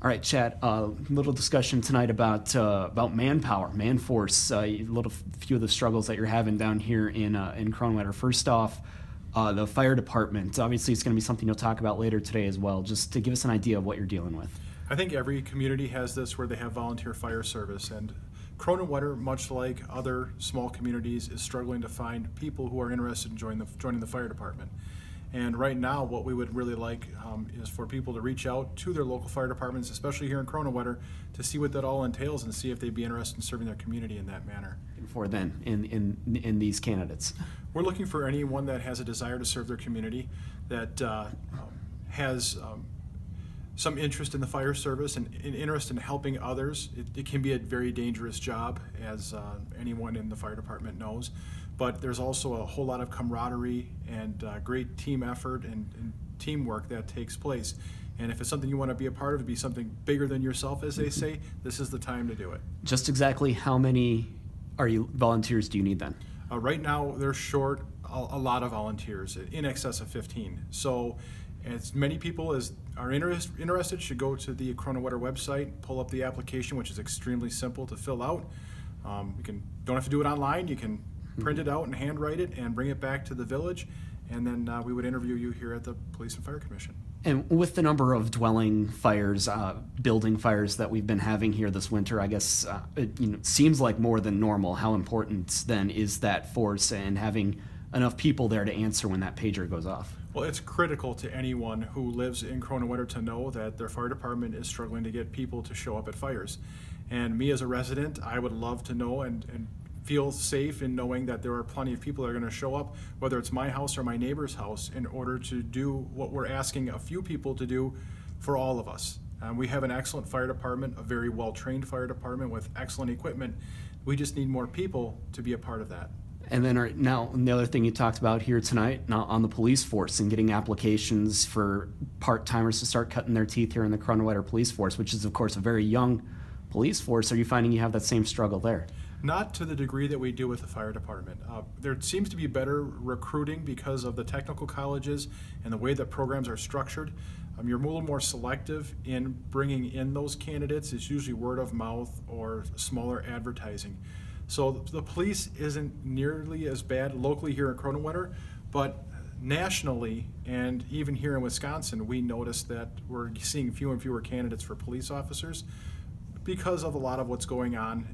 All right, Chad. A little discussion tonight about manpower, manforce. Few of the struggles that you're having down here in Kronenwetter. First off, the fire department. Obviously, it's going to be something you'll talk about later today as well. Just to give us an idea of what you're dealing with. I think every community has this where they have volunteer fire service, and Kronenwetter, much like other small communities, is struggling to find people who are interested in joining the fire department. And right now, what we would really like is for people to reach out to their local fire departments, especially here in Kronenwetter, to see what that all entails and see if they'd be interested in serving their community in that manner. For then in these candidates, we're looking for anyone that has a desire to serve their community, that has some interest in the fire service and an interest in helping others. It can be a very dangerous job, as anyone in the fire department knows, but there's also a whole lot of camaraderie and great team effort and teamwork that takes place. And if it's something you want to be a part of, be something bigger than yourself, as they say, this is the time to do it. Just exactly how many volunteers do you need then? Right now, they're short a lot of volunteers, in excess of 15. So as many people as are interested should go to the Kronenwetter website, pull up the application, which is extremely simple to fill out. Don't have to do it online. You can print it out and handwrite it and bring it back to the village, and then we would interview you here at the Police and Fire Commission. And with the number of dwelling fires, building fires that we've been having here this winter, I guess it seems like more than normal. How important then is that force and having enough people there to answer when that pager goes off? Well, it's critical to anyone who lives in Kronenwetter to know that their fire department is struggling to get people to show up at fires. And me as a resident, I would love to know and feel safe in knowing that there are plenty of people that are going to show up, whether it's my house or my neighbor's house, in order to do what we're asking a few people to do for all of us. We have an excellent fire department, a very well-trained fire department with excellent equipment. We just need more people to be a part of that. And then now the other thing you talked about here tonight, now on the police force and getting applications for part-timers to start cutting their teeth here in the Kronenwetter police force, which is of course a very young police force. Are you finding you have that same struggle there? Not to the degree that we do with the fire department. There seems to be better recruiting because of the technical colleges and the way that programs are structured. You're a little more selective in bringing in those candidates. It's usually word of mouth or smaller advertising. So the police isn't nearly as bad locally here in Kronenwetter, but nationally and even here in Wisconsin, we noticed that we're seeing fewer and fewer candidates for police officers because of a lot of what's going on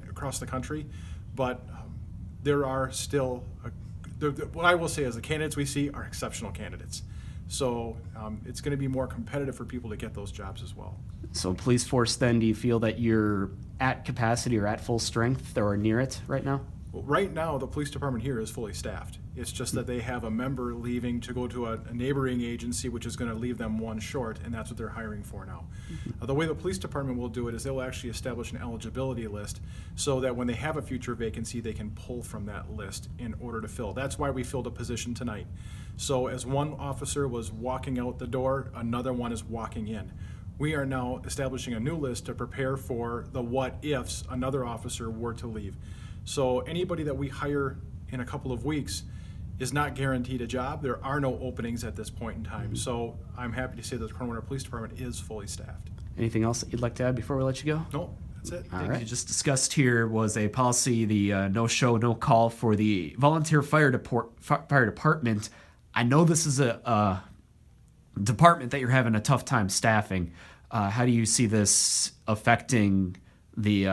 across the country. But there are still, what I will say is the candidates we see are exceptional candidates. So it's going to be more competitive for people to get those jobs as well. So police force then, do you feel that you're at capacity or at full strength or near it right now? Well, right now, the police department here is fully staffed. It's just that they have a member leaving to go to a neighboring agency, which is going to leave them one short, and that's what they're hiring for now. The way the police department will do it is they'll actually establish an eligibility list so that when they have a future vacancy, they can pull from that list in order to fill. That's why we filled a position tonight. So as one officer was walking out the door, another one is walking in. We are now establishing a new list to prepare for the what-ifs another officer were to leave. So anybody that we hire in a couple of weeks is not guaranteed a job. There are no openings at this point in time. So I'm happy to say that the Kronenwetter Police Department is fully staffed. Anything else that you'd like to add before we let you go? No, that's it. All right. You just discussed here was a policy, the no show, no call for the volunteer fire department. I know this is a department that you're having a tough time staffing. How do you see this affecting the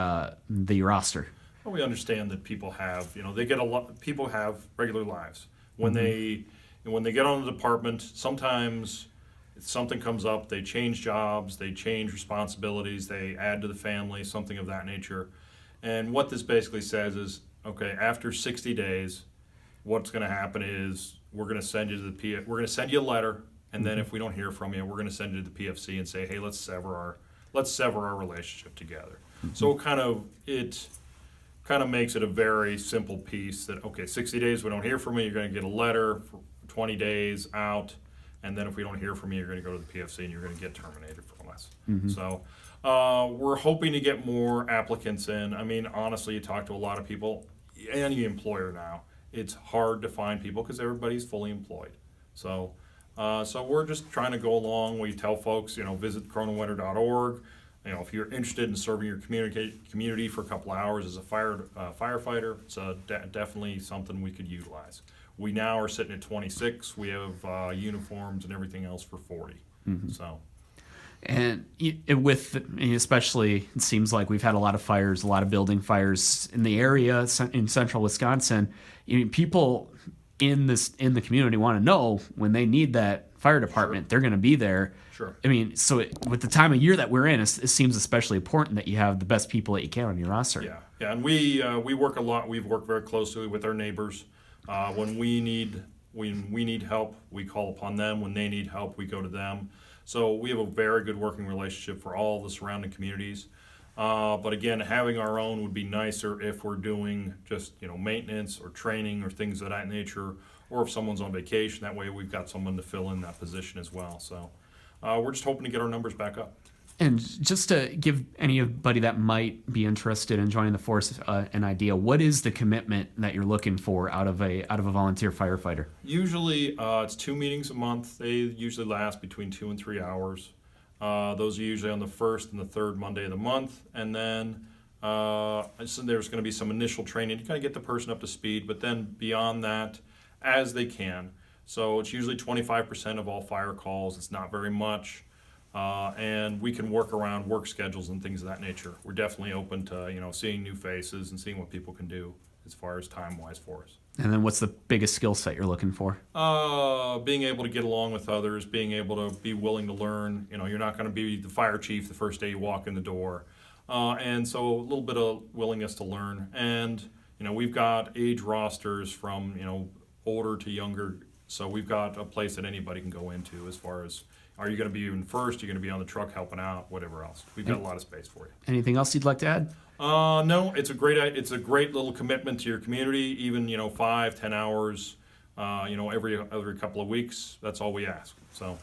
roster? Well, we understand that people have, they get a lot. People have regular lives. When they get on the department, sometimes if something comes up, they change jobs, they change responsibilities, they add to the family, something of that nature. And what this basically says is, okay, after 60 days, what's going to happen is we're going to send you to we're going to send you a letter, and then if we don't hear from you, we're going to send you to the PFC and say, hey, let's sever our relationship together. So it kind of makes it a very simple piece that, okay, 60 days we don't hear from you, you're going to get a letter for 20 days out, and then if we don't hear from you, you're going to go to the PFC and you're going to get terminated from us. So we're hoping to get more applicants in. I mean, honestly, you talk to a lot of people, any employer now, it's hard to find people because everybody's fully employed. So So we're just trying to go along. We tell folks, visit Kronenwetter.org. If you're interested in serving your community for a couple hours as a firefighter, it's definitely something we could utilize. We now are sitting at 26. We have uniforms and everything else for 40. So. And especially, it seems like we've had a lot of fires, a lot of building fires in the area in central Wisconsin. People in the community want to know when they need that fire department, they're going to be there. Sure. So with the time of year that we're in, it seems especially important that you have the best people that you can on your roster. Yeah, and we work a lot. We've worked very closely with our neighbors. When we need help, we call upon them. When they need help, we go to them. So we have a very good working relationship for all the surrounding communities. But again, having our own would be nicer if we're doing just maintenance or training or things of that nature, or if someone's on vacation. That way, we've got someone to fill in that position as well. So we're just hoping to get our numbers back up. And just to give anybody that might be interested in joining the force an idea, what is the commitment that you're looking for out of a volunteer firefighter? Usually, it's 2 meetings a month. They usually last between 2 and 3 hours. Those are usually on the first and the third Monday of the month, and then so there's going to be some initial training to kind of get the person up to speed. But then beyond that, as they can. So it's usually 25% of all fire calls. It's not very much. And we can work around work schedules and things of that nature. We're definitely open to seeing new faces and seeing what people can do as far as time-wise for us. And then what's the biggest skill set you're looking for? Being able to get along with others, being able to be willing to learn. You're not going to be the fire chief the first day you walk in the door. And so a little bit of willingness to learn. And, we've got age rosters from, older to younger. So we've got a place that anybody can go into as far as, are you going to be in first? You're going to be on the truck helping out, whatever else. We've got a lot of space for you. Anything else you'd like to add? No, it's a great little commitment to your community. Even 5-10 hours, every couple of weeks. That's all we ask. So